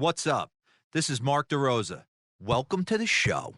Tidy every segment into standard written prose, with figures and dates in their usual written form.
What's up? This is Mark DeRosa. Welcome to the show.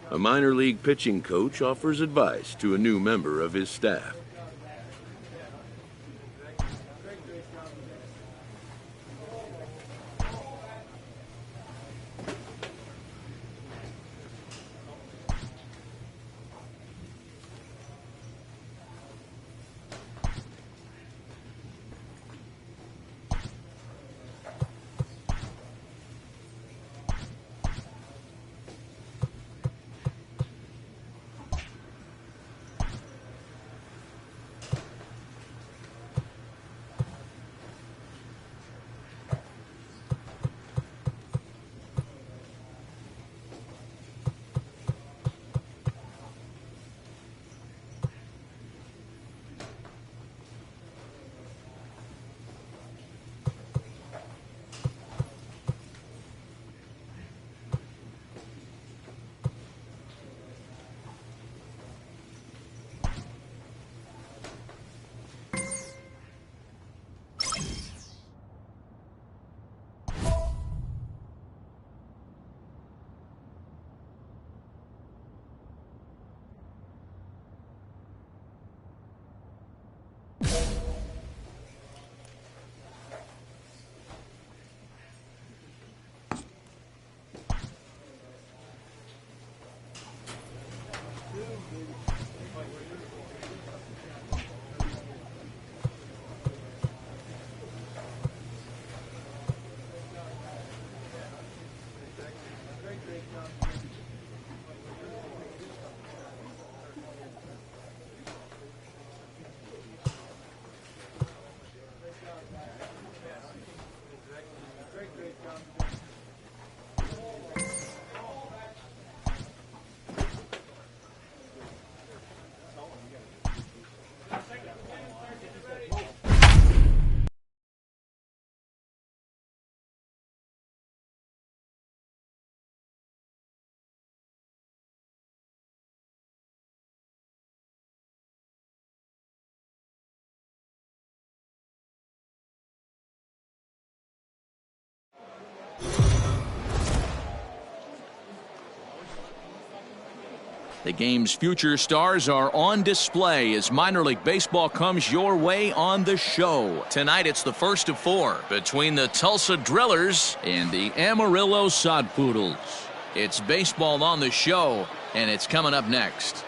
A minor league pitching coach offers advice to a new member of his staff. The game's future stars are on display as minor league baseball comes your way on the show. Tonight it's the first of four between the Tulsa Drillers and the Amarillo Sod Poodles. It's baseball on the show, and it's coming up next.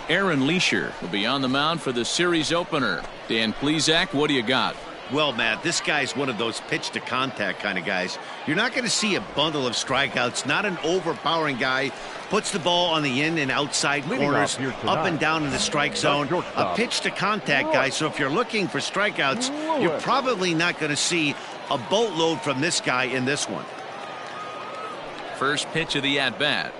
Aaron Leisure will be on the mound for the series opener. Dan Plesac, what do you got? Well, Matt, this guy's one of those pitch to contact kind of guys. You're not going to see a bundle of strikeouts, not an overpowering guy. Puts the ball on the in and outside corners, up and down in the strike zone. A pitch to contact guy. So if you're looking for strikeouts, you're probably not going to see a boatload from this guy in this one. First pitch of the at-bat.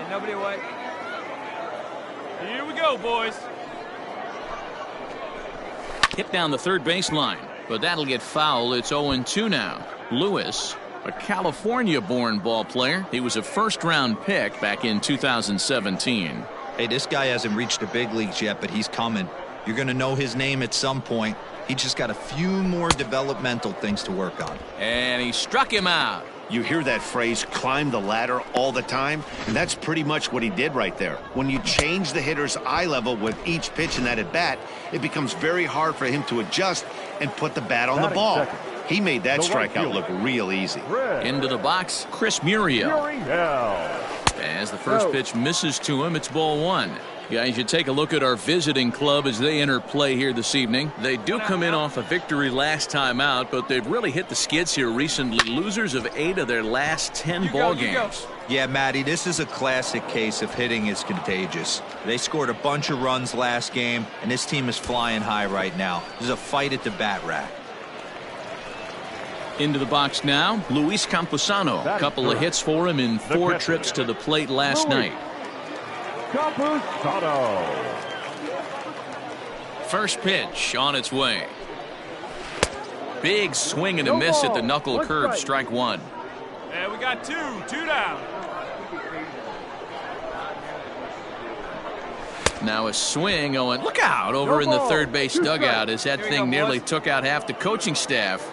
Nobody away. Here we go, boys. Hit down the third baseline. but that'll get foul. It's 0-2 now. Lewis, a California-born ball player. He was a first-round pick back in 2017. Hey, this guy hasn't reached the big leagues yet, but he's coming. You're going to know his name at some point. He just got a few more developmental things to work on. And he struck him out. You hear that phrase, climb the ladder, all the time, and that's pretty much what he did right there. When you change the hitter's eye level with each pitch in that at-bat, it becomes very hard for him to adjust and put the bat on the ball. He made that strikeout look real easy. Into the box, Chris Muriel. As the first pitch misses to him, it's ball one. Guys, you take a look at our visiting club as they enter play here this evening. They do come in off a victory last time out, but they've really hit the skids here recently. Losers of 8 of their last 10 ball games. Yeah, Matty, this is a classic case of hitting is contagious. They scored a bunch of runs last game, and this team is flying high right now. There's a fight at the bat rack. Into the box now, Luis Campusano. A couple of hits for him in 4 trips to the plate last night. Campusano. First pitch on its way. Big swing and a miss at the knuckle curve, strike one. And we got two down. Now a swing, Owen. Look out over in the third base dugout as that thing nearly took out half the coaching staff.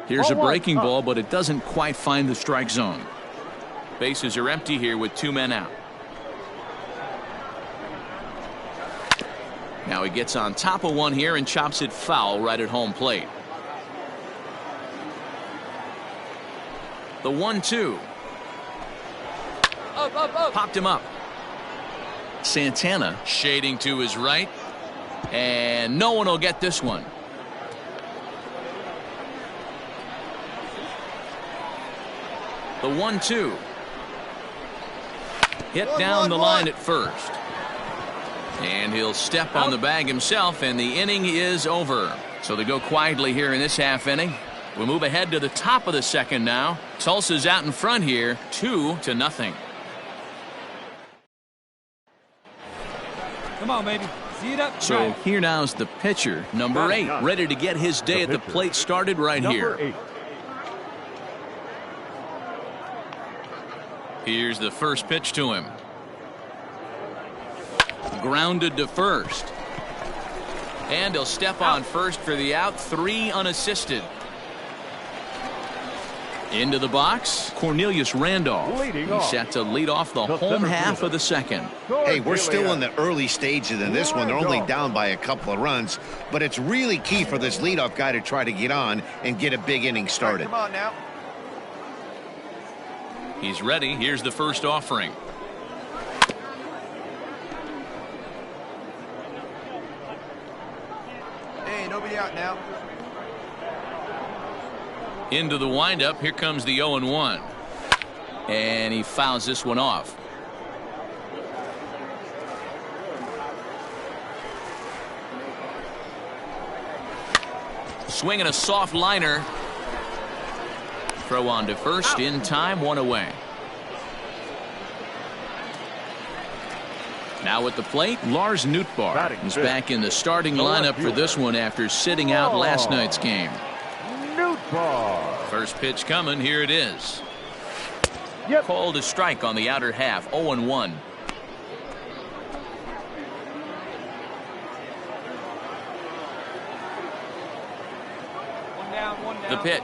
Here's a breaking ball, but it doesn't quite find the strike zone. Bases are empty here with 2 men out. Now he gets on top of one here and chops it foul right at home plate. The 1-2. Up. Popped him up. Santana shading to his right. And no one will get this one. The 1-2. Hit down the line at first. And he'll step on the bag himself, and the inning is over. So they go quietly here in this half inning. We'll move ahead to the top of the second now. Tulsa's out in front here, 2-0. Come on, baby. See it up. So right. here now's the pitcher, number 8, ready to get his day at the plate started right here. 8. Here's the first pitch to him. Grounded to first. And he'll step on first for the out, 3 unassisted. Into the box, Cornelius Randolph. He's set to lead off the home half of the second. Hey, we're still in the early stages in this one. They're only down by a couple of runs, but it's really key for this leadoff guy to try to get on and get a big inning started. Come on now. He's ready. Here's the first offering. Hey, nobody out now. Into the windup. Here comes the 0-1. And he fouls this one off. Swinging a soft liner. Throw on to first in time, 1 away. Now at the plate, Lars Nootbaar. He's back in the starting lineup for this one after sitting out last night's game. Nootbaar. First pitch coming, here it is. Called a strike on the outer half, 0-1. One down. The pitch.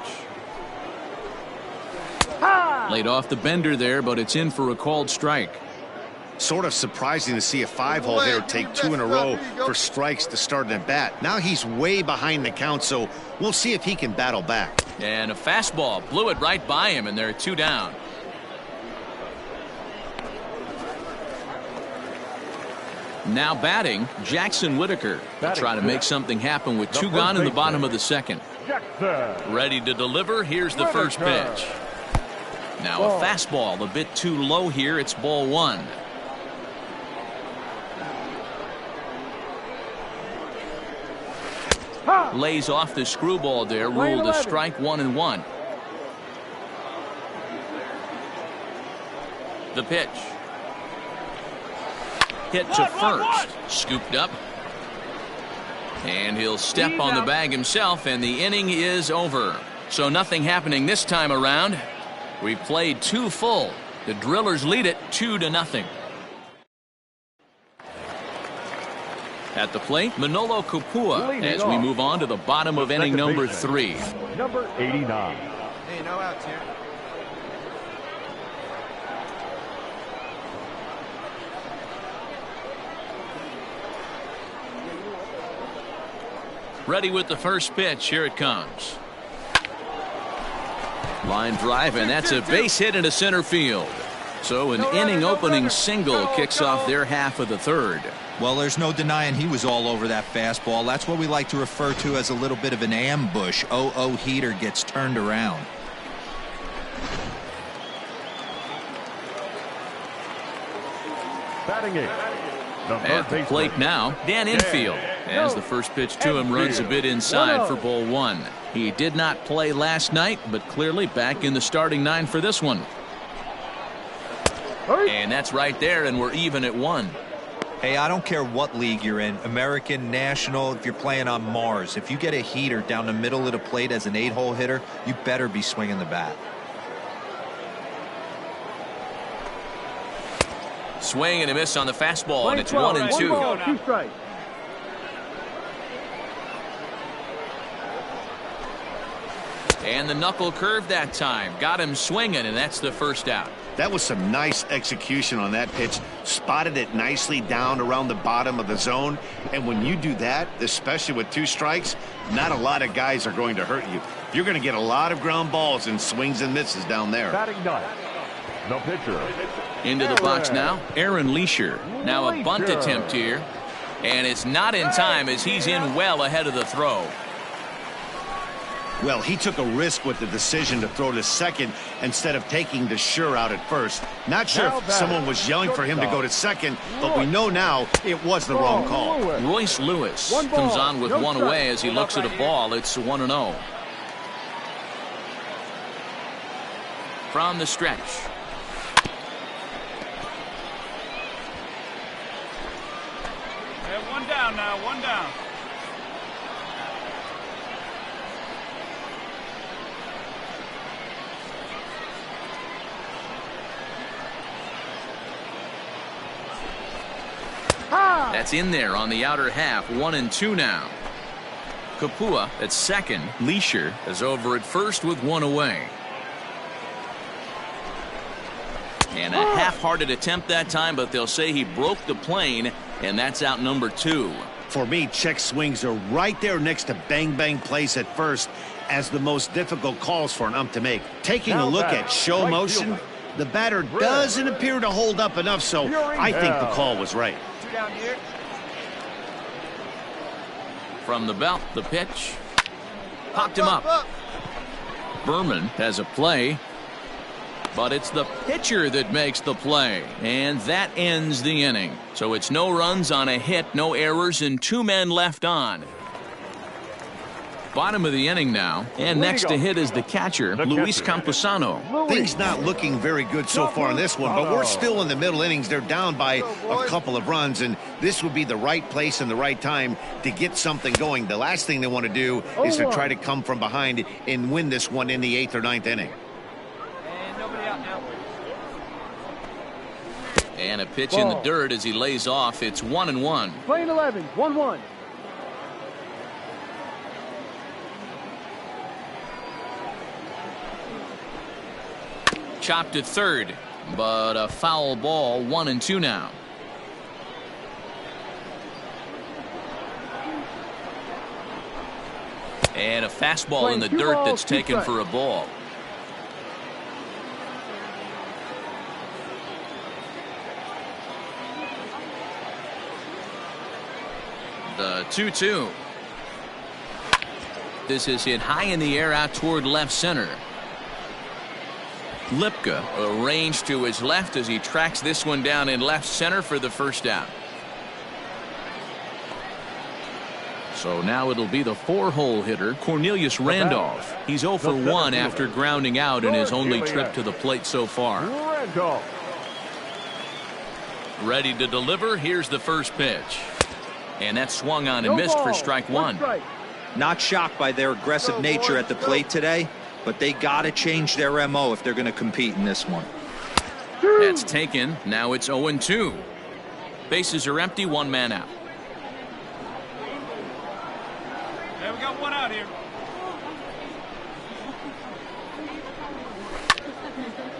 Laid off the bender there, but it's in for a called strike. Sort of surprising to see a 5-hole hitter take 2 in a row for strikes to start an at-bat. Now he's way behind the count, so we'll see if he can battle back. And a fastball blew it right by him, and there are 2 down. Now batting, Jackson Whitaker. He'll try to make something happen with 2 gone in the bottom of the second. Ready to deliver. Here's the first pitch. Now a fastball a bit too low here. It's ball 1. Lays off the screwball there. Ruled a strike, 1-1. The pitch. Hit to first. Scooped up. And he'll step on the bag himself, and the inning is over. So nothing happening this time around. We've played 2 full. The Drillers lead it 2-0. At the plate, Manolo Kopua as we move on to the bottom of inning number 3. Number 89. Hey, no outs here. Ready with the first pitch. Here it comes. Line drive, and that's a base hit into center field. So an inning-opening single kicks off their half of the third. Well, there's no denying he was all over that fastball. That's what we like to refer to as a little bit of an ambush. 0-0 heater gets turned around. Batting it. At the plate now, Dan Infield. As the first pitch to him runs a bit inside for ball 1. He did not play last night, but clearly back in the starting 9 for this one. And that's right there, and we're even at 1. Hey, I don't care what league you're in, American, National, if you're playing on Mars. If you get a heater down the middle of the plate as an 8-hole hitter, you better be swinging the bat. Swing and a miss on the fastball, and it's 1-2. 2 strikes. And the knuckle curve that time. Got him swinging, and that's the first out. That was some nice execution on that pitch. Spotted it nicely down around the bottom of the zone. And when you do that, especially with 2 strikes, not a lot of guys are going to hurt you. You're going to get a lot of ground balls and swings and misses down there. Batting ninth. No pitcher. Into the box now, Aaron Leisure. Now a bunt attempt here. And it's not in time as he's in well ahead of the throw. Well, he took a risk with the decision to throw to second instead of taking the sure out at first. Not sure if someone was yelling for him to go to second, but we know now it was the wrong call. Royce Lewis comes on with 1 away as he looks at a ball. It's 1-0. From the stretch. Hey, 1 down now, 1 down. That's in there on the outer half. 1-2 now. Kopua at second. Leisure is over at first with 1 away. And a half-hearted attempt that time, but they'll say he broke the plane, and that's out number 2. For me, check swings are right there next to bang-bang plays at first as the most difficult calls for an ump to make. Taking a look at show motion, the batter doesn't appear to hold up enough, so I think the call was right. 2 down here. From the belt, the pitch. Popped him up. Berman has a play. But it's the pitcher that makes the play. And that ends the inning. So it's no runs on a hit, no errors, and 2 men left on. Bottom of the inning now. And next to hit is the catcher, Luis Campusano. Things not looking very good so far in this one, but we're still in the middle innings. They're down by a couple of runs, and this would be the right place and the right time to get something going. The last thing they want to do is to try to come from behind and win this one in the 8th or 9th inning. And nobody out now. And a pitch in the dirt as he lays off. It's 1-1. Playing 11, 1-1. Chopped at third, but a foul ball. 1-2 now. And a fastball in the dirt that's taken for a ball. The 2-2. This is hit high in the air out toward left center. Lipka arranged to his left as he tracks this one down in left center for the first out. So now it'll be the 4-hole hitter, Cornelius Randolph. He's 0 for 1 after grounding out in his only trip to the plate so far. Randolph. Ready to deliver. Here's the first pitch. And that swung on and missed for strike one. Not shocked by their aggressive nature at the plate today, but they got to change their MO if they're going to compete in this one. That's taken. Now it's 0-2. Bases are empty, one man out. Hey, we got one out here.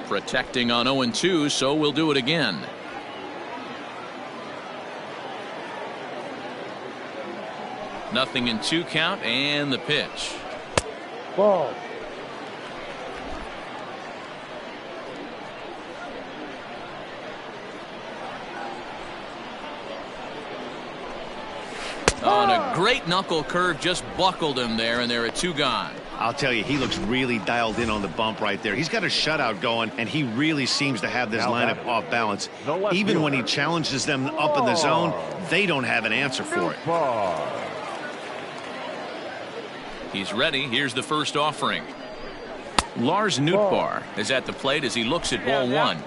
Protecting on 0-2, so we'll do it again. Nothing in 2 count, and the pitch. Ball. On a great knuckle curve, just buckled him there, and there are 2 gone. I'll tell you, he looks really dialed in on the bump right there. He's got a shutout going, and he really seems to have this lineup off balance. Even when he challenges them up in the zone, they don't have an answer for it. He's ready. Here's the first offering. Lars Nootbaar is at the plate as he looks at ball 1.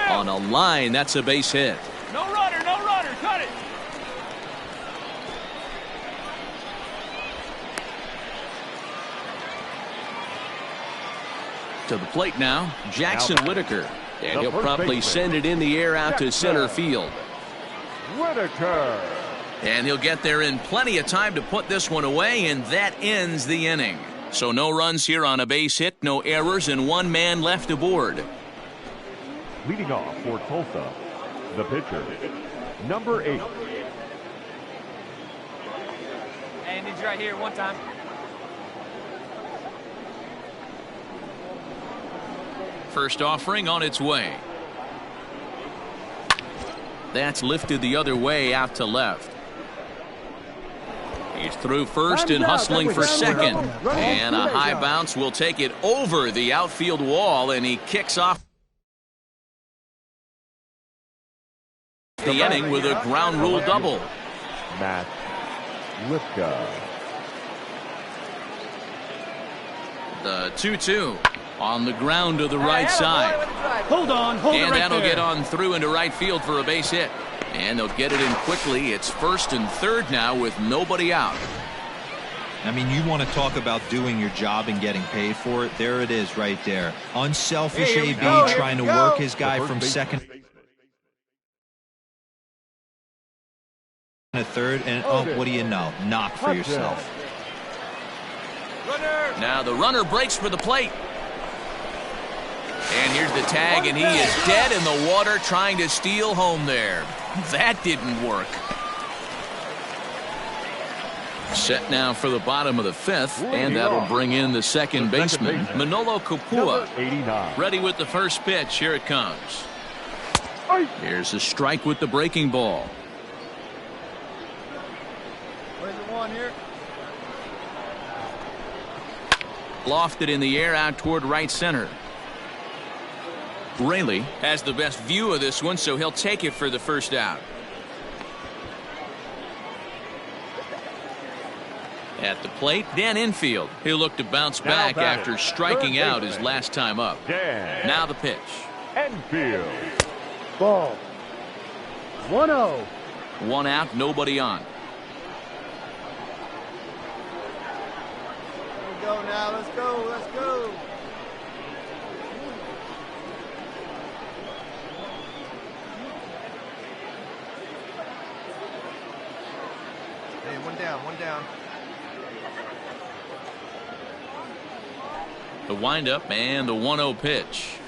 On a line, that's a base hit. No runner, cut it. To the plate now, Jackson Whitaker. And he'll promptly send it in the air out to center field. Whitaker. And he'll get there in plenty of time to put this one away, and that ends the inning. So no runs here on a base hit, no errors, and 1 man left aboard. Leading off for Tulsa, the pitcher, number 8. Hey, needs right here one time. First offering on its way. That's lifted the other way out to left. He's through first and hustling for second. And a high bounce will take it over the outfield wall, and he kicks off the inning with a ground rule double. Matt Lipka. The 2-2 on the ground to the right side. Hold on, And that'll get on through into right field for a base hit. And they'll get it in quickly. It's first and third now with nobody out. I mean, you want to talk about doing your job and getting paid for it. There it is right there. Unselfish AB trying to work his guy from second to third. And what do you know? Knock for yourself. Now the runner breaks for the plate. And here's the tag, and he is dead in the water trying to steal home there. That didn't work. Set now for the bottom of the 5th, and that'll bring in the second baseman, Manolo Kopua. 89. Ready with the first pitch. Here it comes. Here's a strike with the breaking ball. Where's the one here? Lofted in the air out toward right center. Raley has the best view of this one, so he'll take it for the first out. At the plate, Dan Infield. He'll look to bounce back after striking out his last time up. Now the pitch. Enfield. Ball. 1-0. 1 out, nobody on. Let's go now. Let's go. Let's go. Hey, one down, one down. The windup and the 1-0 pitch.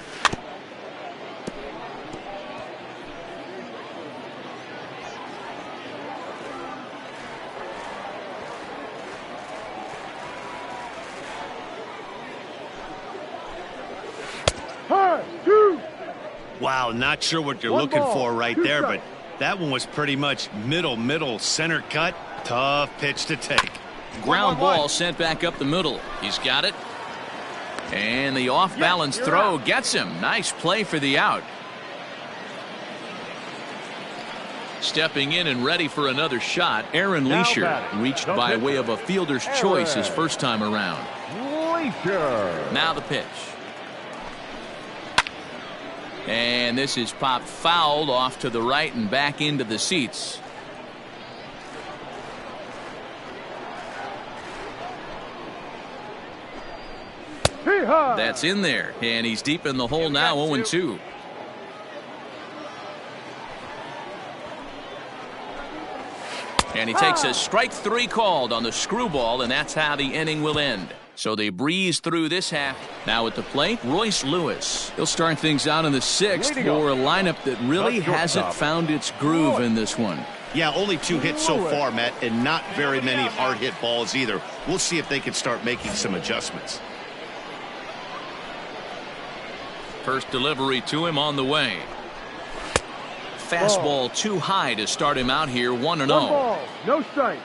Wow, not sure what you're looking for right there, but that one was pretty much middle, center cut. Tough pitch to take. Ground ball sent back up the middle. He's got it. And the off-balance throw gets him. Nice play for the out. Stepping in and ready for another shot, Aaron Now Leisure batting, reached the by pitcher, way of a fielder's choice his first time around. Leisure. Now the pitch. And this is popped fouled off to the right and back into the seats. That's in there, and he's deep in the hole now, 0-2. And he takes a strike 3 called on the screwball, and that's how the inning will end. So they breeze through this half. Now at the plate, Royce Lewis. He'll start things out in the 6th for a lineup that really hasn't found its groove in this one. Yeah, only 2 hits so far, Matt, and not very many hard hit balls either. We'll see if they can start making some adjustments. First delivery to him on the way. Fastball too high to start him out here, 1-0. No strike.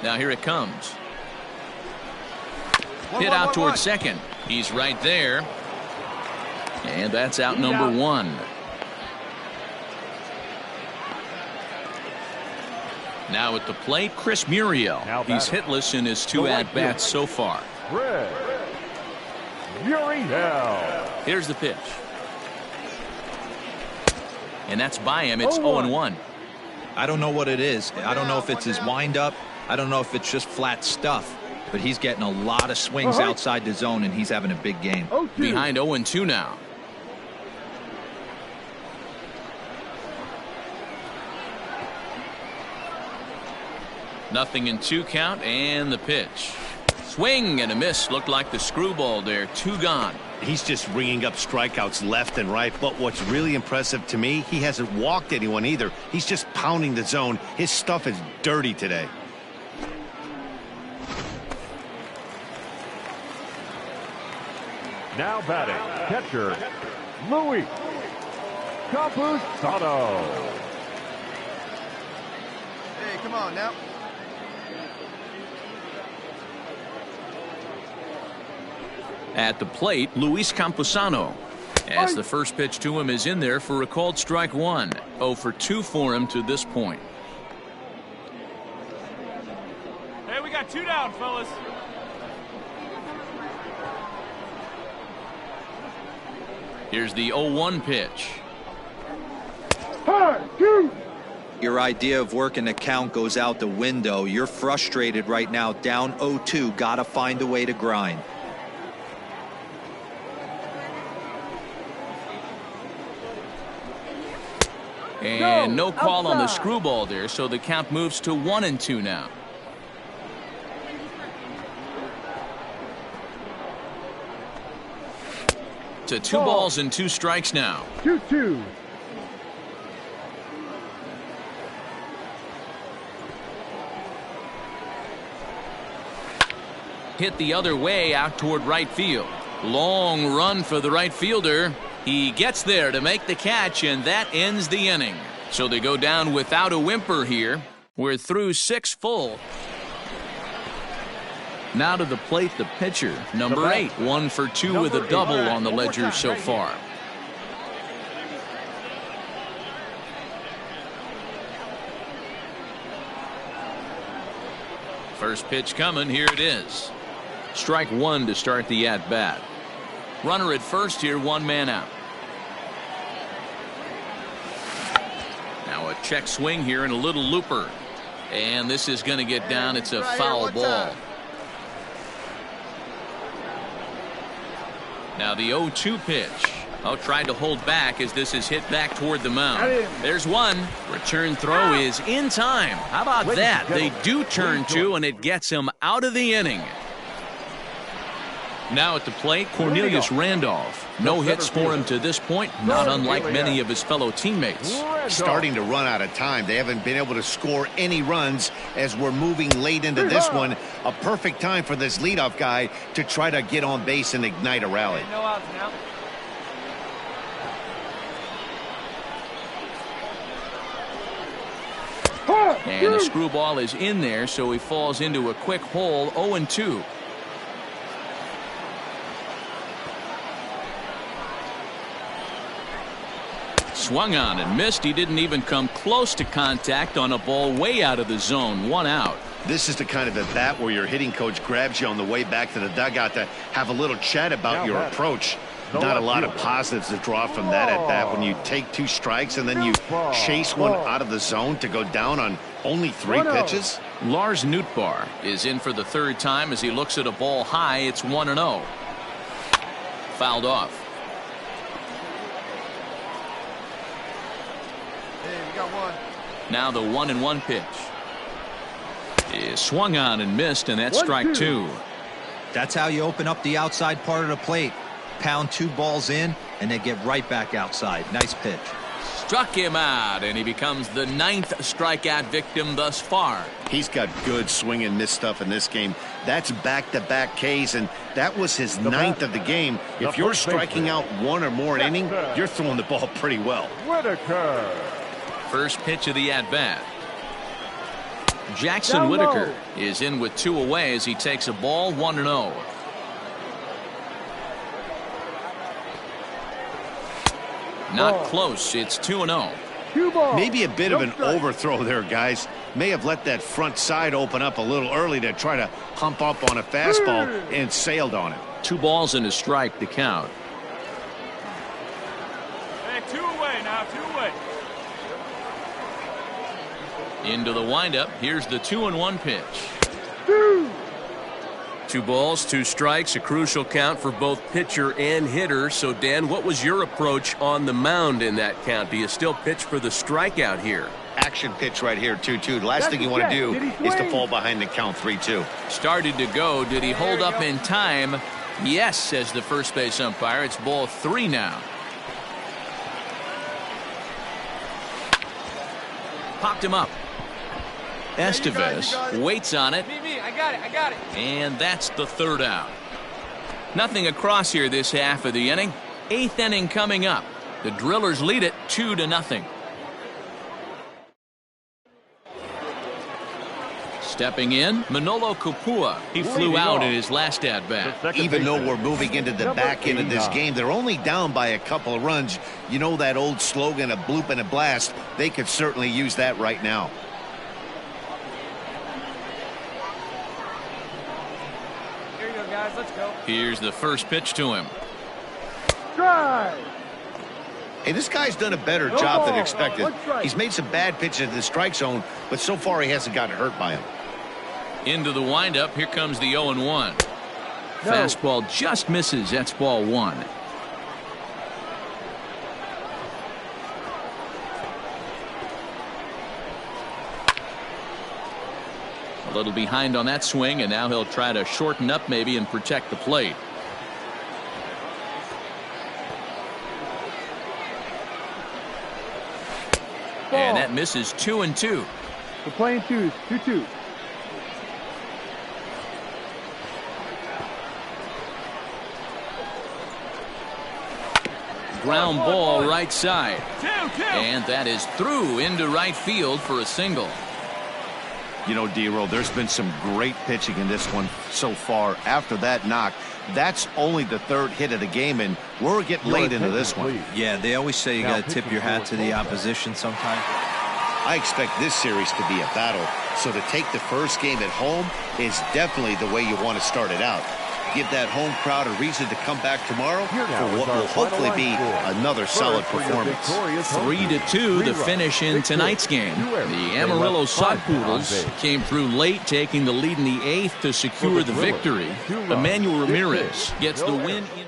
Now here it comes. Hit out towards second. He's right there. And that's out number 1. Now at the plate, Chris Muriel. He's hitless in his 2 at-bats so far. Muriel. Here's the pitch. And that's by him. It's 0-1. I don't know what it is. I don't know if it's his windup. I don't know if it's just flat stuff. But he's getting a lot of swings outside the zone, and he's having a big game. Behind 0-2 now. Nothing in 2 count, and the pitch. Swing and a miss. Looked like the screwball there. 2 gone. He's just ringing up strikeouts left and right. But what's really impressive to me, he hasn't walked anyone either. He's just pounding the zone. His stuff is dirty today. Now batting, catcher, Louis Campusano. Hey, come on now. At the plate, Luis Campusano. As the first pitch to him is in there for a called strike 1. 0 for 2 for him to this point. Hey, we got 2 down, fellas. Here's the 0-1 pitch. Your idea of working the count goes out the window. You're frustrated right now, down 0-2. Got to find a way to grind. And no call on the screwball there, so the count moves to 1-2 now. To 2 balls and 2 strikes now. 2-2. Hit the other way out toward right field. Long run for the right fielder. He gets there to make the catch, and that ends the inning. So they go down without a whimper here. We're through 6 full. Now to the plate, the pitcher, number 8. 1 for 2 with a double on the ledger so far. First pitch coming. Here it is. Strike 1 to start the at-bat. Runner at first here, 1 man out. Now a check swing here and a little looper. And this is going to get down. It's a foul ball. Now the 0-2 pitch. Oh, tried to hold back as this is hit back toward the mound. There's one. Return throw is in time. How about that? They do turn 2, and it gets him out of the inning. Now at the plate, Cornelius Randolph. No hits for him to this point, not unlike many of his fellow teammates. Starting to run out of time. They haven't been able to score any runs as we're moving late into this one. A perfect time for this leadoff guy to try to get on base and ignite a rally. No outs now. And the screwball is in there, so he falls into a quick hole, 0-2. swung on and missed. He didn't even come close to contact on a ball way out of the zone. 1 out. This is the kind of at bat where your hitting coach grabs you on the way back to the dugout to have a little chat about your approach. Not a lot of positives to draw from that at bat when you take 2 strikes and then you chase one out of the zone to go down on only 3 pitches. Lars Nootbaar is in for the 3rd time as he looks at a ball high. It's 1-0. Fouled off. Hey, we got 1. Now the 1-1 pitch is swung on and missed, and that's strike 2. That's how you open up the outside part of the plate. Pound 2 balls in, and they get right back outside. Nice pitch. Struck him out, and he becomes the 9th strikeout victim thus far. He's got good swing and miss stuff in this game. That's back-to-back Ks, and that was his 9th of the game. If you're striking out 1 or more an inning, you're throwing the ball pretty well. Whitaker. First pitch of the at-bat. Jackson Whitaker is in with 2 away as he takes a ball. 1-0. Not close. It's 2-0. Maybe a bit of an overthrow there, guys. May have let that front side open up a little early to try to hump up on a fastball and sailed on it. 2 balls and a strike to count. Hey, 2 away now, 2 away. Into the windup. Here's the 2-1 pitch. 2 balls, 2 strikes, a crucial count for both pitcher and hitter. So, Dan, what was your approach on the mound in that count? Do you still pitch for the strikeout here? Action pitch right here, 2-2. The last thing you want to do is to fall behind the count 3-2. Started to go. Did he hold up in time? Yes, says the first base umpire. It's ball 3 now. Popped him up. Estevez waits on it. Me, I got it. And that's the 3rd out. Nothing across here this half of the inning. 8th inning coming up. The Drillers lead it 2-0. Stepping in, Manolo Kupua. He flew out in his last at-bat. Even though we're moving into the back end of this game, they're only down by a couple of runs. You know that old slogan, a bloop and a blast. They could certainly use that right now. Guys, let's go. Here's the first pitch to him. Drive. Hey, this guy's done a better job than expected. He's made some bad pitches in the strike zone, but so far he hasn't gotten hurt by him. Into the windup. Here comes the 0-1. Fastball just misses. That's ball 1. A little behind on that swing, and now he'll try to shorten up maybe and protect the plate. And that misses. 2-2. We're playing 2s. 2-2. Ground ball right side. 2-2. And that is through into right field for a single. You know, D-Roll, there's been some great pitching in this one so far. After that knock, that's only the 3rd hit of the game, and we're getting late into this one. Yeah, they always say you got to tip your hat to the opposition sometimes. I expect this series to be a battle, so to take the first game at home is definitely the way you want to start it out. Give that home crowd a reason to come back tomorrow for what will hopefully be another solid performance. 3-2 the finish in tonight's game. The Amarillo Sodpoodles came through late, taking the lead in the 8th to secure the victory. Emmanuel Ramirez gets the win in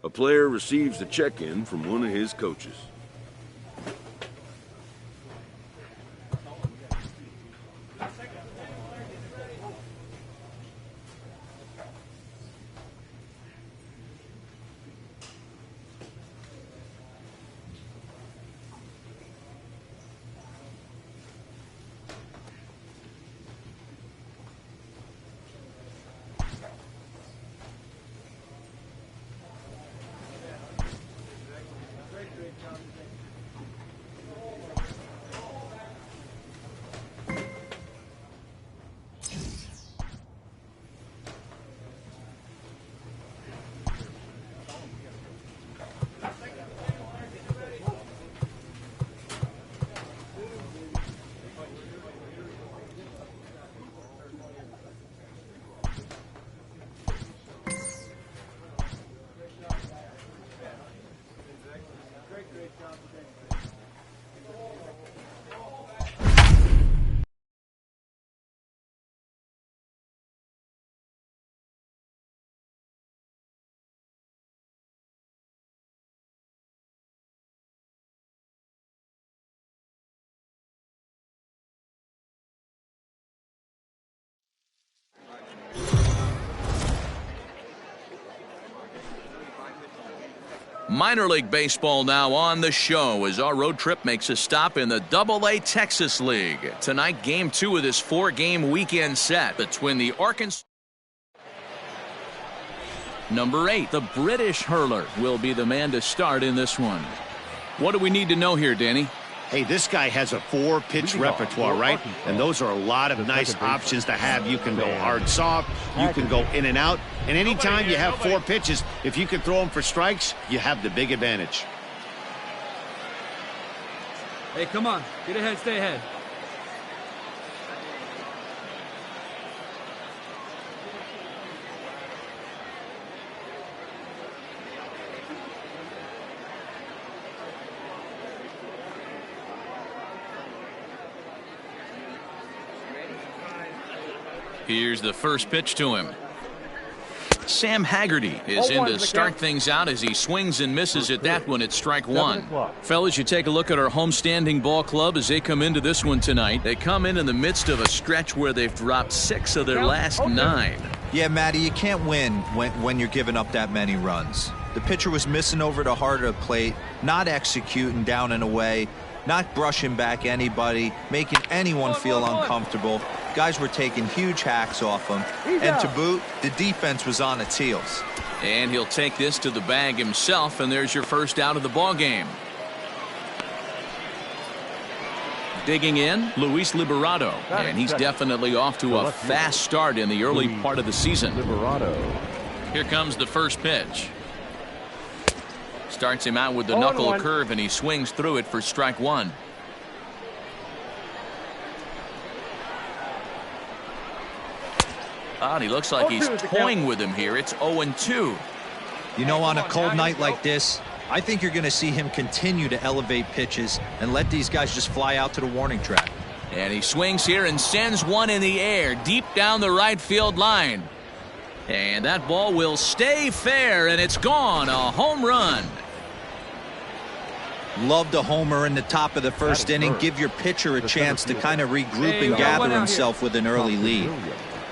A player receives a check-in from one of his coaches. Minor League Baseball now on the show as our road trip makes a stop in the AA Texas League. Tonight, Game 2 of this 4-game weekend set between the Arkansas. Number 8, the British hurler, will be the man to start in this one. What do we need to know here, Danny? Hey, this guy has a 4-pitch repertoire, right? And those are a lot of nice options to have. You can go hard, soft. You can go in and out. And anytime you have 4 pitches, if you can throw them for strikes, you have the big advantage. Hey, come on. Get ahead, stay ahead. Here's the first pitch to him. Sam Haggerty is in to start things out as he swings and misses at that one at strike 1. Fellas, you take a look at our homestanding ball club as they come into this one tonight. They come in the midst of a stretch where they've dropped 6 of their last 9. Yeah, Matty, you can't win when you're giving up that many runs. The pitcher was missing over the heart of the plate, not executing down and away, not brushing back anybody, making anyone feel uncomfortable. Guys were taking huge hacks off him. And to boot, the defense was on its heels. And he'll take this to the bag himself, and there's your first out of the ball game. Digging in, Luis Liberato, and he's definitely off to a fast start in the early part of the season. Here comes the first pitch. Starts him out with the knuckle curve, and he swings through it for strike 1. And he looks like he's toying with him here. It's 0-2. You know, on a cold night like this, I think you're going to see him continue to elevate pitches and let these guys just fly out to the warning track. And he swings here and sends one in the air deep down the right field line. And that ball will stay fair, and it's gone. A home run. Love the homer in the top of the first inning. Give your pitcher a chance to kind of regroup and gather himself with an early lead.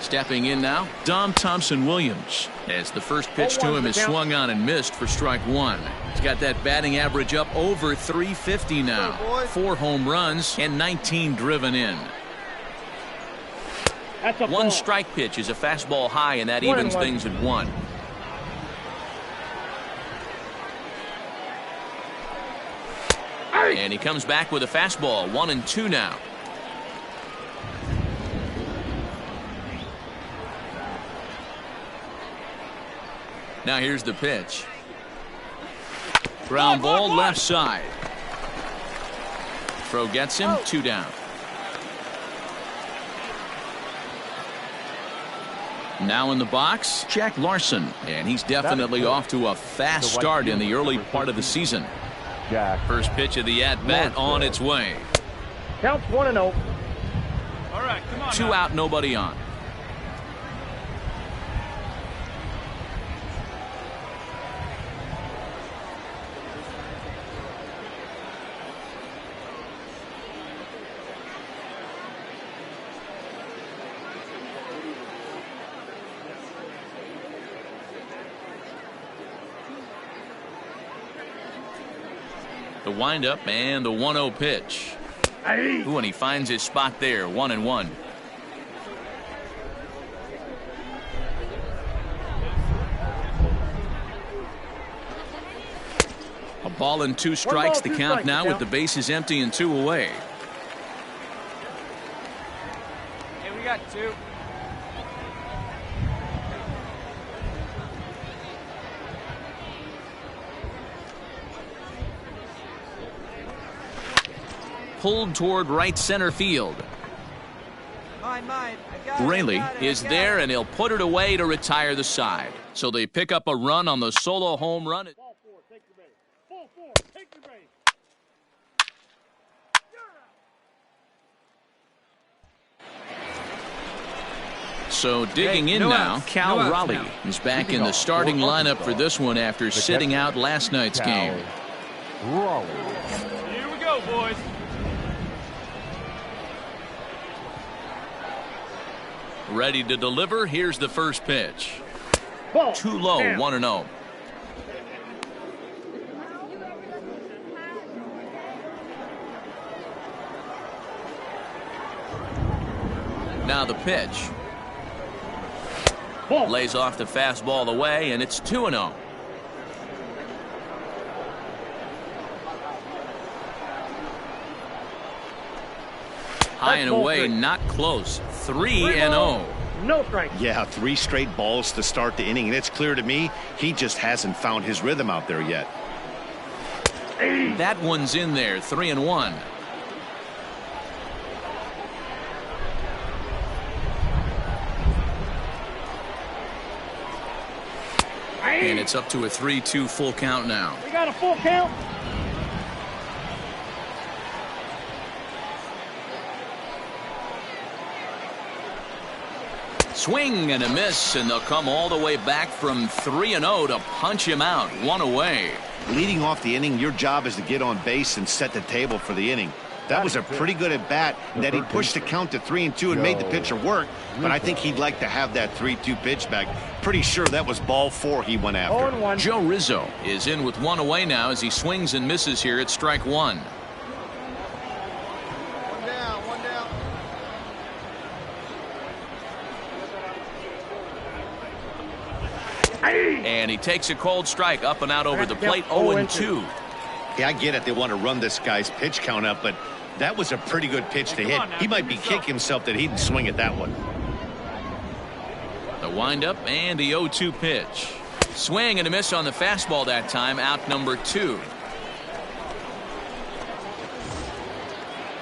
Stepping in now, Dom Thompson-Williams, as the first pitch to him is swung on and missed for strike 1. He's got that batting average up over 350 now. 4 home runs and 19 driven in. One strike pitch is a fastball high, and that evens things at 1. And he comes back with a fastball. 1-2 now. Now here's the pitch. Ground ball left side. Throw gets him. 2 down. Now in the box, Jack Larson, and he's definitely off to a fast start in the early part of the season. First pitch of the at-bat on its way. Counts 1-0. All right, come on. 2 out, nobody on. The windup and the 1-0 pitch. Ooh, and he finds his spot there, 1-1. A ball and 2 strikes. The count now with the bases empty and 2 away. Hey, we got 2. Pulled toward right center field. Mine. Raley is there, and he'll put it away to retire the side. So they pick up a run on the solo home run. Ball 4, take your base. Ball 4, take your base. So digging in no now, outs. Cal No outs Raleigh now. is back Leading in the off starting for lineup Arkansas, for this one after sitting out last night's game. Raleigh. Here we go, boys. Ready to deliver. Here's the first pitch. Ball. Too low, Down. 1-0. Now the pitch. Ball. Lays off the fastball away, and it's 2-0. High and That's ball away, 3. not close. 3-0. No strike. Yeah, 3 straight balls to start the inning, and it's clear to me he just hasn't found his rhythm out there yet. That one's in there, 3-1. And it's up to a 3-2 full count now. We got a full count. Swing and a miss, and they'll come all the way back from 3-0 to punch him out. 1 away. Leading off the inning, your job is to get on base and set the table for the inning. That was a pretty good at bat that he pushed the count to 3-2 and made the pitcher work, but I think he'd like to have that 3-2 pitch back. Pretty sure that was ball 4 he went after. 0-1. Joe Rizzo is in with 1 away now as he swings and misses here at strike 1. One down. And he takes a cold strike up and out over the plate. 0-2. Yeah, I get it. They want to run this guy's pitch count up, but that was a pretty good pitch to hit. He might be kicking himself that he didn't swing at that one. The windup and the 0-2 pitch. Swing and a miss on the fastball that time. Out number 2.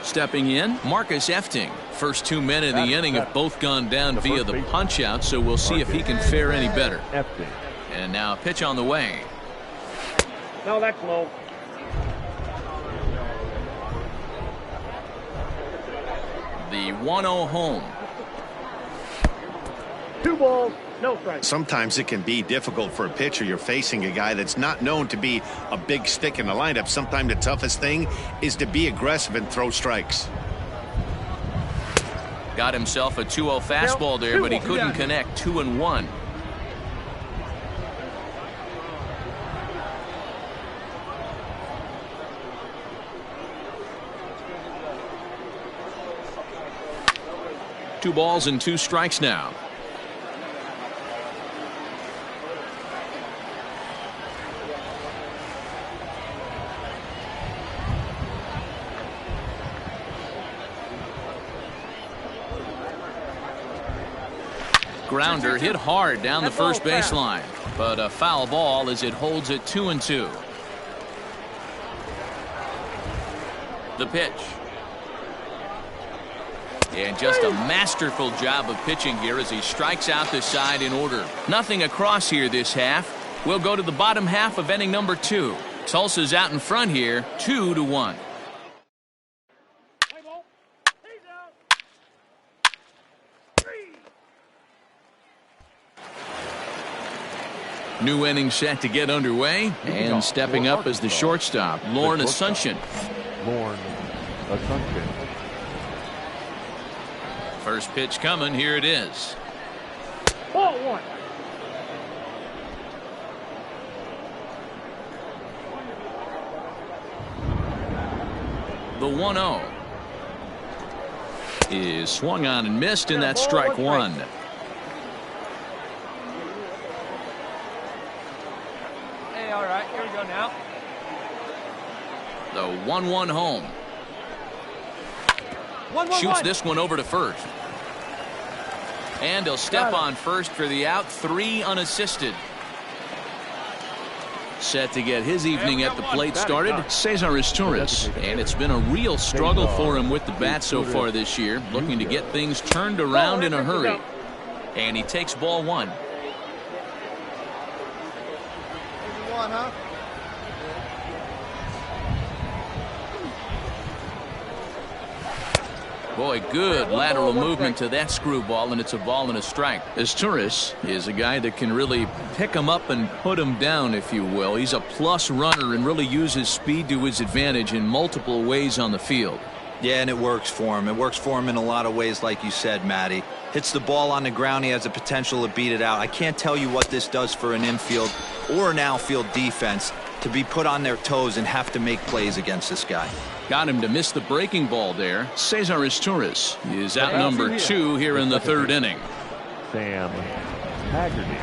Stepping in, Marcus Efting. First 2 men of the inning have both gone down via the punch out, so we'll see if he can fare any better. Efting. And now a pitch on the way. No, that's low. The 1-0 home. 2 balls, no strike. Sometimes it can be difficult for a pitcher. You're facing a guy that's not known to be a big stick in the lineup. Sometimes the toughest thing is to be aggressive and throw strikes. Got himself a 2-0 fastball there, but he couldn't connect. 2-1. Two balls and 2 strikes now. Grounder hit hard down the first baseline, but a foul ball as it holds it 2-2. The pitch. And just a masterful job of pitching here as he strikes out the side in order. Nothing across here this half. We'll go to the bottom half of inning number 2. Tulsa's out in front here, 2-1. New inning set to get underway, and stepping up as the shortstop, Lorne Asuncion. Lorne Asuncion. First pitch coming, here it is. Ball 1. 1-0. Is swung on and missed, and that's strike one. Hey, all right, here we go now. The 1-1 home. Shoots this one over to first. And he'll step on first for the out. 3 unassisted. Set to get his evening at the plate started, Cesar Izturis. And it's been a real struggle for him with the bat so far this year, looking to get things turned around in a hurry. And he takes ball 1. One, huh? Boy, good lateral movement to that screwball, and it's a ball and a strike. Izturis is a guy that can really pick him up and put him down, if you will. He's a plus runner and really uses speed to his advantage in multiple ways on the field. Yeah, and it works for him. It works for him in a lot of ways, like you said, Matty. Hits the ball on the ground. He has the potential to beat it out. I can't tell you what this does for an infield or an outfield defense to be put on their toes and have to make plays against this guy. Got him to miss the breaking ball there. Cesar Izturis is out number 2 here in the 3rd inning. Sam Haggerty.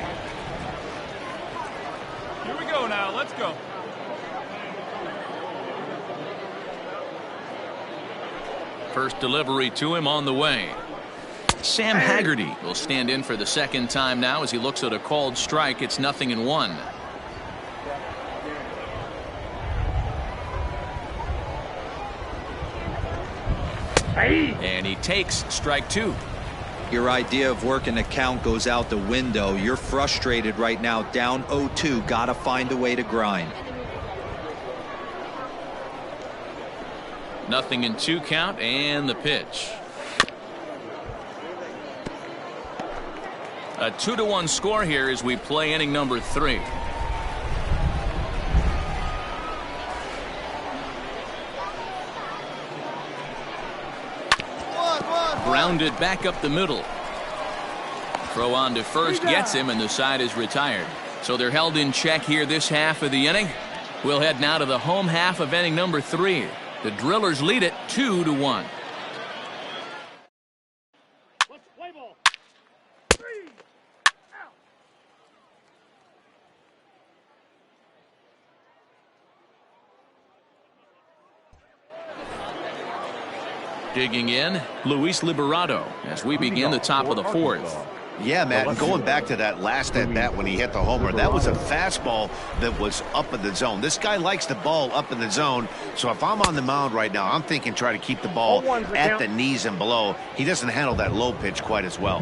Here we go now. Let's go. First delivery to him on the way. Sam Haggerty will stand in for the 2nd time now as he looks at a called strike. It's 0-1. And he takes strike 2. Your idea of working the count goes out the window. You're frustrated right now, down 0-2. Gotta find a way to grind. 0-2 count, and the pitch. A 2-1 score here as we play inning number 3. Grounded back up the middle. Throw on to first gets him, and the side is retired. So they're held in check here this half of the inning. We'll head now to the home half of inning number 3. The Drillers lead it 2-1. Let's play ball. 3 out. Digging in, Luis Liberato as we begin the top of the 4th. Yeah, Matt, and going back to that last at-bat when he hit the homer, that was a fastball that was up in the zone. This guy likes the ball up in the zone, so if I'm on the mound right now, I'm thinking try to keep the ball at the knees and below. He doesn't handle that low pitch quite as well.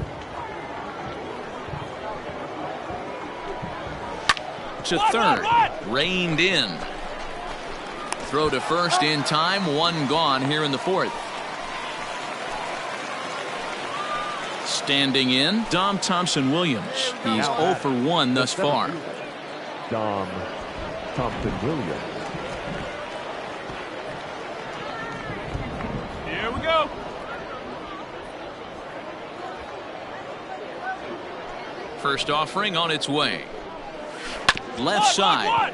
To third, reined in. Throw to first in time, 1 gone here in the 4th. Standing in, Dom Thompson-Williams. He's 0 for 1 thus far. Dom Thompson-Williams. Here we go. First offering on its way. Left side.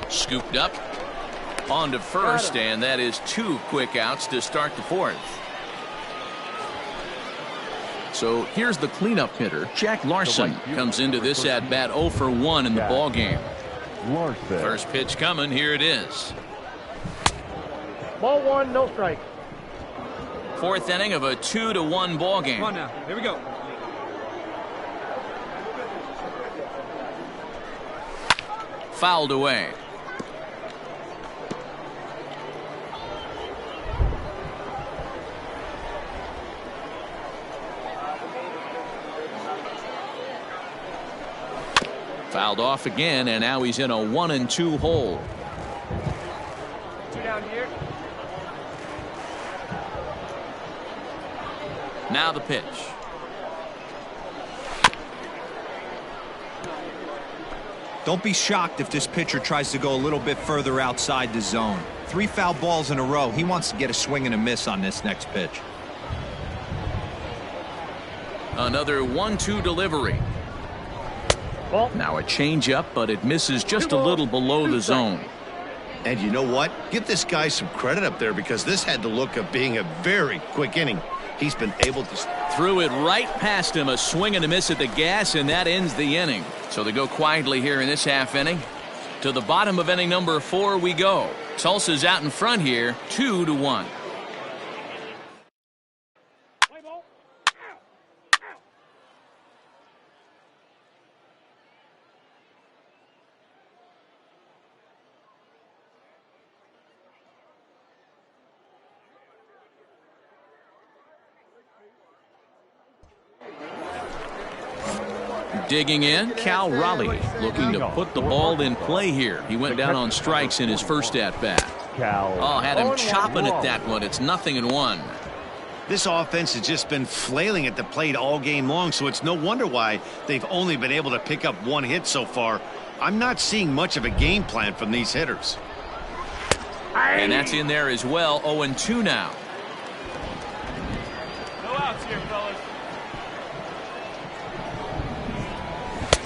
Scooped up. On to first, and that is 2 quick outs to start the 4th. So here's the cleanup hitter. Jack Larson comes into this at bat 0 for 1 in the ball game. Larson. First pitch coming. Here it is. Ball 1, no strike. 4th inning of a 2-1 ball game. Come on now. Here we go. Fouled away. Fouled off again, and now he's in a 1-2 hole. 2 down here. Now the pitch. Don't be shocked if this pitcher tries to go a little bit further outside the zone. 3 foul balls in a row. He wants to get a swing and a miss on this next pitch. Another 1-2 delivery. Ball. Now a changeup, but it misses just a little below the zone. And you know what? Give this guy some credit up there because this had the look of being a very quick inning. He's been able to... Threw it right past him, a swing and a miss at the gas, and that ends the inning. So they go quietly here in this half inning. To the bottom of inning number 4 we go. Tulsa's out in front here, 2-1. Digging in, Cal Raleigh, looking to put the ball in play here. He went down on strikes in his first at-bat. Oh, had him chopping at that one. It's 0-1. This offense has just been flailing at the plate all game long, so it's no wonder why they've only been able to pick up 1 hit so far. I'm not seeing much of a game plan from these hitters. And that's in there as well. 0-2 now. No outs here, fellas.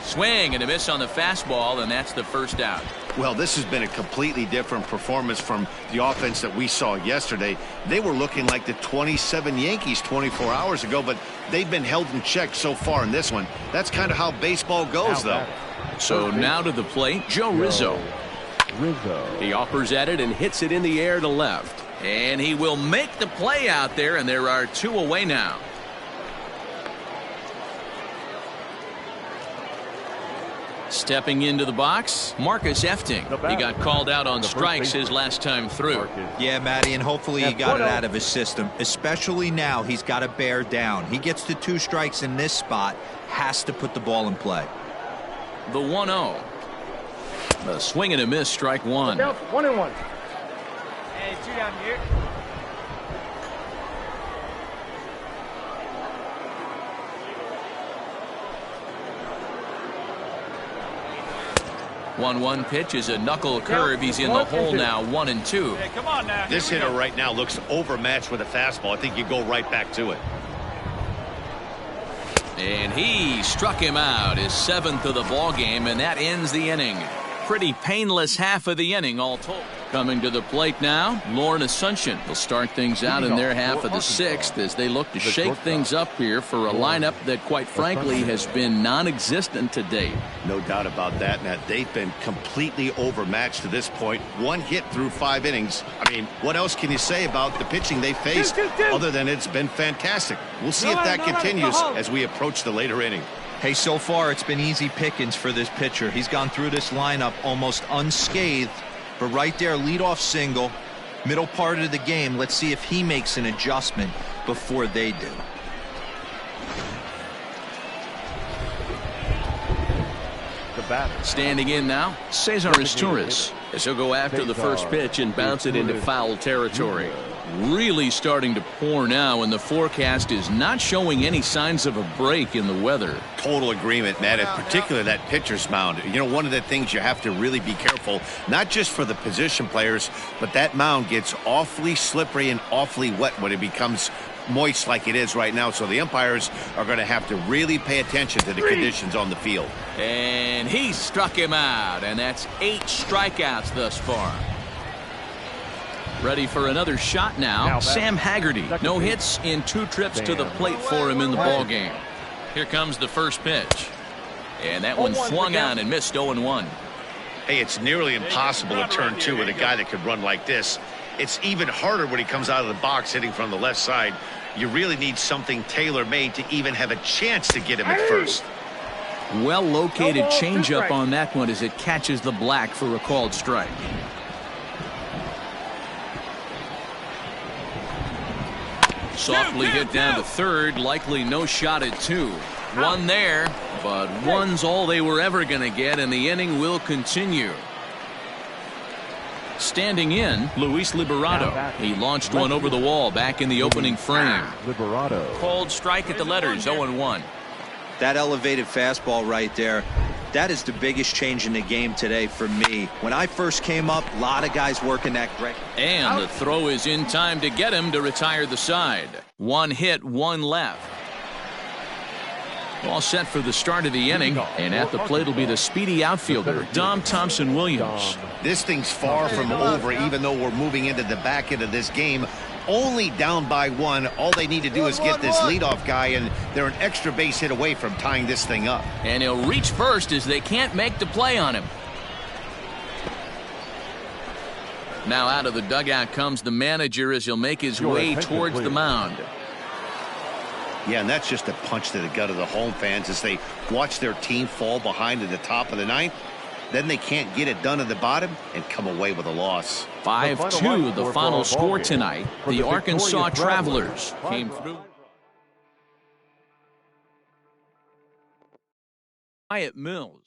Swing and a miss on the fastball, and that's the first out. Well, this has been a completely different performance from the offense that we saw yesterday. They were looking like the 27 Yankees 24 hours ago, but they've been held in check so far in this one. That's kind of how baseball goes, though. So now to the plate, Joe Rizzo. He offers at it and hits it in the air to left. And he will make the play out there, and there are 2 away now. Stepping into the box, Marcus Efting. He got called out on strikes his last time through. Yeah, Matty, and hopefully he got it out of his system. Especially now, he's got to bear down. He gets to 2 strikes in this spot, has to put the ball in play. The 1-0. A swing and a miss, strike 1. 1-1. Hey, 2 down here. One pitch is a knuckle curve. He's in the hole now, 1-2. Hey, come on now. This hitter right now looks overmatched with a fastball. I think you go right back to it. And he struck him out, his 7th of the ball game, and that ends the inning. Pretty painless half of the inning all told. Coming to the plate now, Lauren Asuncion will start things out in their half of the 6th as they look to shake things up here for a lineup that, quite frankly, has been non-existent to date. No doubt about that, Matt. They've been completely overmatched to this point. 1 hit through 5 innings. I mean, what else can you say about the pitching they faced other than it's been fantastic? We'll see if that continues as we approach the later inning. Hey, so far it's been easy pickings for this pitcher. He's gone through this lineup almost unscathed. But right there, leadoff single, middle part of the game. Let's see if he makes an adjustment before they do. Standing in now, Cesar Izturis, as he'll go after the first pitch and bounce it into foul territory. Really starting to pour now, and the forecast is not showing any signs of a break in the weather. Total agreement, Matt, and particularly that pitcher's mound. You know, one of the things you have to really be careful, not just for the position players, but that mound gets awfully slippery and awfully wet when it becomes moist like it is right now. So the umpires are going to have to really pay attention to the conditions on the field. And he struck him out, and that's 8 strikeouts thus far. Ready for another shot now, Sam Haggerty. No hits in 2 trips to the plate for him in the ball game. Here comes the first pitch. And that one swung on and missed 0-1. Hey, it's nearly impossible to turn 2 with a guy that could run like this. It's even harder when he comes out of the box hitting from the left side. You really need something tailor-made to even have a chance to get him at first. Well located changeup on that one as it catches the black for a called strike. Softly hit down to third, likely no shot at 2. 1 there, but 1's all they were ever going to get, and the inning will continue. Standing in, Luis Liberato. He launched one over the wall back in the opening frame. Called strike at the letters, 0-1. That elevated fastball right there, that is the biggest change in the game today for me. When I first came up, a lot of guys working that great. And the throw is in time to get him to retire the side. 1 hit, 1 left. All set for the start of the inning, and at the plate will be the speedy outfielder, Dom Thompson-Williams. This thing's far from over, even though we're moving into the back end of this game. Only down by 1. All they need to do is get this leadoff guy, and they're an extra base hit away from tying this thing up. And he'll reach first as they can't make the play on him. Now out of the dugout comes the manager as he'll make his way towards the mound. Yeah, and that's just a punch to the gut of the home fans as they watch their team fall behind at the top of the 9th. Then they can't get it done at the bottom and come away with a loss. 5-2 the final score tonight. The Arkansas Travelers came through. Wyatt Mills.